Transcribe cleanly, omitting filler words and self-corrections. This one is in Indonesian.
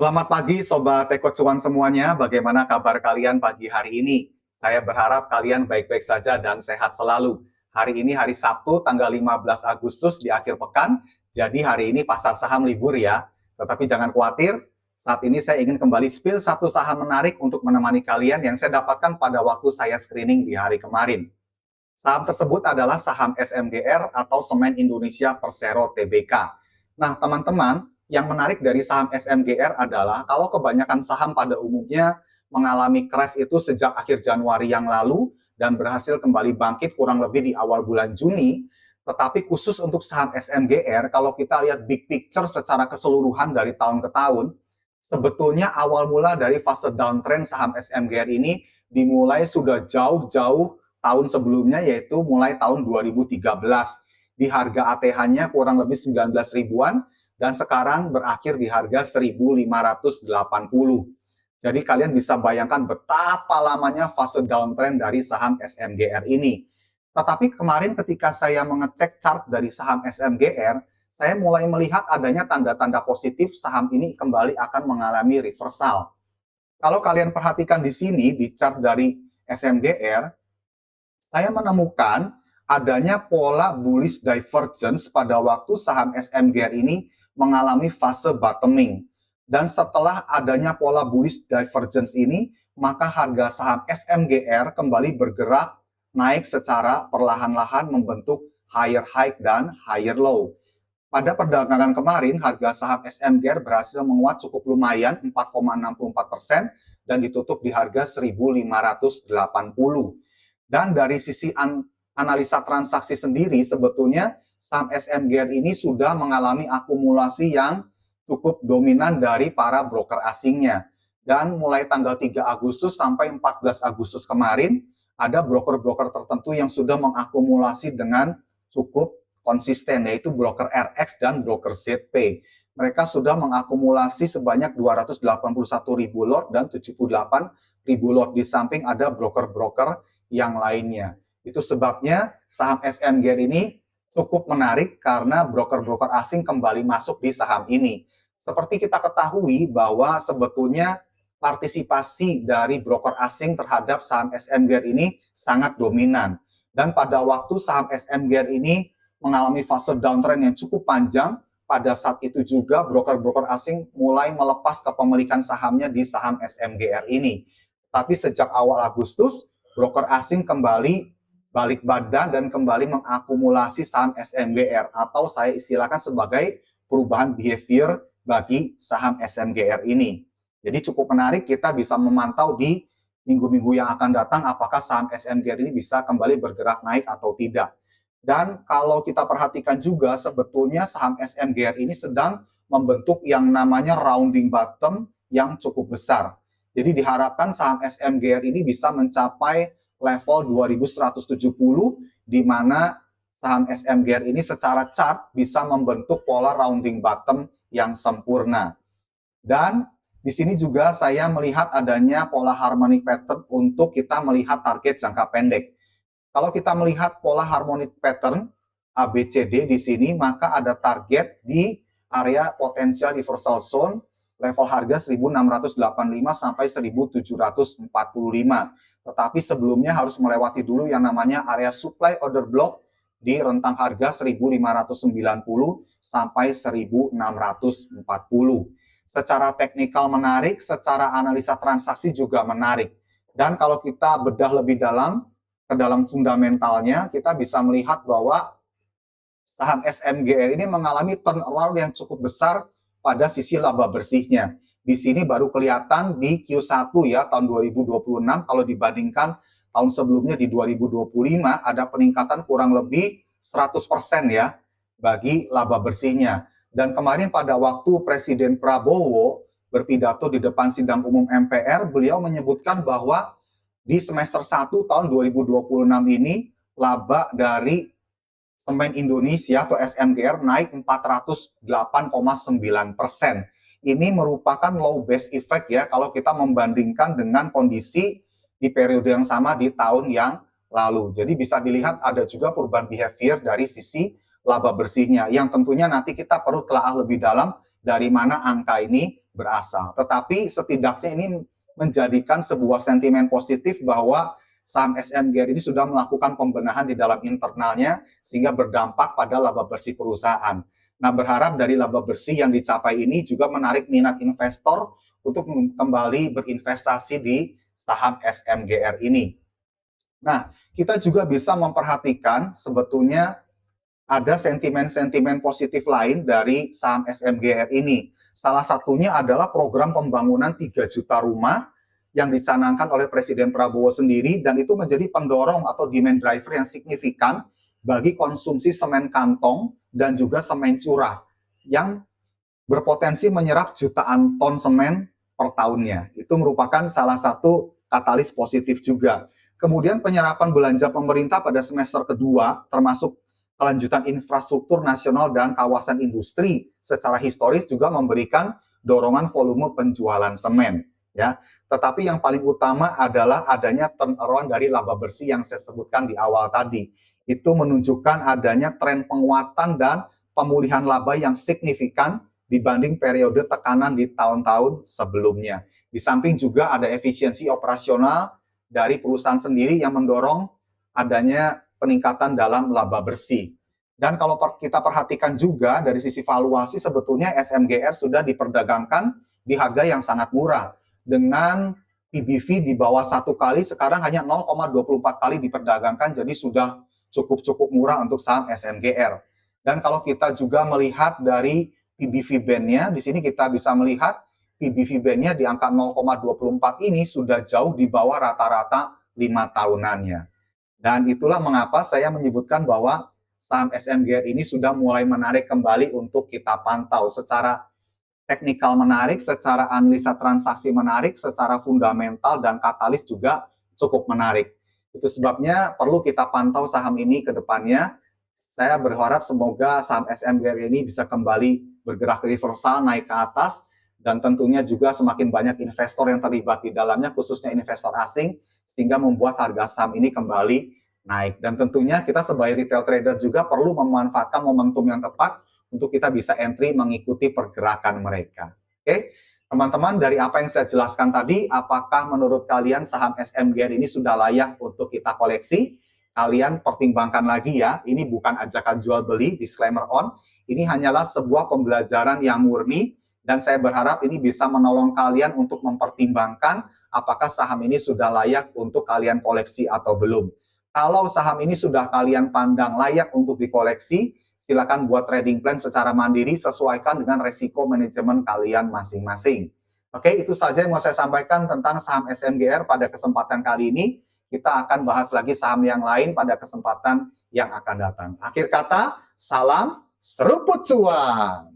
Selamat pagi Sobat Eko Cuan semuanya, bagaimana kabar kalian pagi hari ini? Saya berharap kalian baik-baik saja dan sehat selalu. Hari ini hari Sabtu tanggal 15 Agustus di akhir pekan, jadi hari ini pasar saham libur ya. Tetapi jangan khawatir, saat ini saya ingin kembali spill satu saham menarik untuk menemani kalian yang saya dapatkan pada waktu saya screening di hari kemarin. Saham tersebut adalah saham SMGR atau Semen Indonesia Persero Tbk. Nah, teman-teman, yang menarik dari saham SMGR adalah kalau kebanyakan saham pada umumnya mengalami crash itu sejak akhir Januari yang lalu dan berhasil kembali bangkit kurang lebih di awal bulan Juni. Tetapi khusus untuk saham SMGR, kalau kita lihat big picture secara keseluruhan dari tahun ke tahun, sebetulnya awal mula dari fase downtrend saham SMGR ini dimulai sudah jauh-jauh tahun sebelumnya, yaitu mulai tahun 2013. Di harga ATH-nya kurang lebih 19 ribuan, dan sekarang berakhir di harga 1.580. Jadi kalian bisa bayangkan betapa lamanya fase downtrend dari saham SMGR ini. Tetapi kemarin ketika saya mengecek chart dari saham SMGR, saya mulai melihat adanya tanda-tanda positif saham ini kembali akan mengalami reversal. Kalau kalian perhatikan di sini, di chart dari SMGR, saya menemukan adanya pola bullish divergence pada waktu saham SMGR ini mengalami fase bottoming. Dan setelah adanya pola bullish divergence ini, maka harga saham SMGR kembali bergerak naik secara perlahan-lahan membentuk higher high dan higher low. Pada perdagangan kemarin, harga saham SMGR berhasil menguat cukup lumayan 4,64% dan ditutup di harga 1.580. Dan dari sisi analisa transaksi sendiri, sebetulnya saham SMGR ini sudah mengalami akumulasi yang cukup dominan dari para broker asingnya. Dan mulai tanggal 3 Agustus sampai 14 Agustus kemarin, ada broker-broker tertentu yang sudah mengakumulasi dengan cukup konsisten, yaitu broker RX dan broker ZP. Mereka sudah mengakumulasi sebanyak 281 ribu lot dan 78 ribu lot, di samping ada broker-broker yang lainnya. Itu sebabnya saham SMGR ini cukup menarik karena broker-broker asing kembali masuk di saham ini. Seperti kita ketahui bahwa sebetulnya partisipasi dari broker asing terhadap saham SMGR ini sangat dominan. Dan pada waktu saham SMGR ini mengalami fase downtrend yang cukup panjang, pada saat itu juga broker-broker asing mulai melepas kepemilikan sahamnya di saham SMGR ini. Tapi sejak awal Agustus, broker asing kembali balik badan dan kembali mengakumulasi saham SMGR, atau saya istilahkan sebagai perubahan behavior bagi saham SMGR ini. Jadi cukup menarik, kita bisa memantau di minggu-minggu yang akan datang apakah saham SMGR ini bisa kembali bergerak naik atau tidak. Dan kalau kita perhatikan juga, sebetulnya saham SMGR ini sedang membentuk yang namanya rounding bottom yang cukup besar. Jadi diharapkan saham SMGR ini bisa mencapai level 2170, di mana saham SMGR ini secara chart bisa membentuk pola rounding bottom yang sempurna. Dan di sini juga saya melihat adanya pola harmonic pattern untuk kita melihat target jangka pendek. Kalau kita melihat pola harmonic pattern ABCD di sini, maka ada target di area potensial reversal zone level harga 1685 sampai 1745. Tetapi sebelumnya harus melewati dulu yang namanya area supply order block di rentang harga 1590 sampai 1640. Secara teknikal menarik, secara analisa transaksi juga menarik. Dan kalau kita bedah lebih dalam ke dalam fundamentalnya, kita bisa melihat bahwa saham SMGR ini mengalami turnaround yang cukup besar pada sisi laba bersihnya. Di sini baru kelihatan di Q1 ya, tahun 2026, kalau dibandingkan tahun sebelumnya di 2025, ada peningkatan kurang lebih 100% ya, bagi laba bersihnya. Dan kemarin pada waktu Presiden Prabowo berpidato di depan sidang umum MPR, beliau menyebutkan bahwa di semester 1 tahun 2026 ini, laba dari Semen Indonesia atau SMGR naik 408,9%. Ini merupakan low base effect ya, kalau kita membandingkan dengan kondisi di periode yang sama di tahun yang lalu. Jadi bisa dilihat ada juga perubahan behavior dari sisi laba bersihnya, yang tentunya nanti kita perlu telaah lebih dalam dari mana angka ini berasal. Tetapi setidaknya ini menjadikan sebuah sentimen positif bahwa saham SMGR ini sudah melakukan pembenahan di dalam internalnya sehingga berdampak pada laba bersih perusahaan. Nah, berharap dari laba bersih yang dicapai ini juga menarik minat investor untuk kembali berinvestasi di saham SMGR ini. Nah, kita juga bisa memperhatikan sebetulnya ada sentimen-sentimen positif lain dari saham SMGR ini. Salah satunya adalah program pembangunan 3 juta rumah yang dicanangkan oleh Presiden Prabowo sendiri, dan itu menjadi pendorong atau demand driver yang signifikan bagi konsumsi semen kantong dan juga semen curah yang berpotensi menyerap jutaan ton semen per tahunnya. Itu merupakan salah satu katalis positif juga. Kemudian penyerapan belanja pemerintah pada semester kedua, termasuk kelanjutan infrastruktur nasional dan kawasan industri secara historis juga memberikan dorongan volume penjualan semen. Ya, tetapi yang paling utama adalah adanya turnaround dari laba bersih yang saya sebutkan di awal tadi. Itu menunjukkan adanya tren penguatan dan pemulihan laba yang signifikan dibanding periode tekanan di tahun-tahun sebelumnya. Di samping juga ada efisiensi operasional dari perusahaan sendiri yang mendorong adanya peningkatan dalam laba bersih. Dan kalau kita perhatikan juga dari sisi valuasi, sebetulnya SMGR sudah diperdagangkan di harga yang sangat murah. Dengan PBV di bawah 1 kali, sekarang hanya 0,24 kali diperdagangkan, jadi sudah cukup murah untuk saham SMGR. Dan kalau kita juga melihat dari PBV band-nya, di sini kita bisa melihat PBV band-nya di angka 0,24 ini sudah jauh di bawah rata-rata 5 tahunannya. Dan itulah mengapa saya menyebutkan bahwa saham SMGR ini sudah mulai menarik kembali untuk kita pantau secara teknikal menarik, secara analisa transaksi menarik, secara fundamental dan katalis juga cukup menarik. Itu sebabnya perlu kita pantau saham ini ke depannya. Saya berharap semoga saham SMGR ini bisa kembali bergerak reversal naik ke atas, dan tentunya juga semakin banyak investor yang terlibat di dalamnya, khususnya investor asing, sehingga membuat harga saham ini kembali naik. Dan tentunya kita sebagai retail trader juga perlu memanfaatkan momentum yang tepat untuk kita bisa entry mengikuti pergerakan mereka. Oke, teman-teman, dari apa yang saya jelaskan tadi, apakah menurut kalian saham SMGR ini sudah layak untuk kita koleksi? Kalian pertimbangkan lagi ya, ini bukan ajakan jual beli, disclaimer on. Ini hanyalah sebuah pembelajaran yang murni, dan saya berharap ini bisa menolong kalian untuk mempertimbangkan apakah saham ini sudah layak untuk kalian koleksi atau belum. Kalau saham ini sudah kalian pandang layak untuk dikoleksi, silakan buat trading plan secara mandiri, sesuaikan dengan resiko manajemen kalian masing-masing. Oke, itu saja yang mau saya sampaikan tentang saham SMGR pada kesempatan kali ini. Kita akan bahas lagi saham yang lain pada kesempatan yang akan datang. Akhir kata, salam seruput cuan.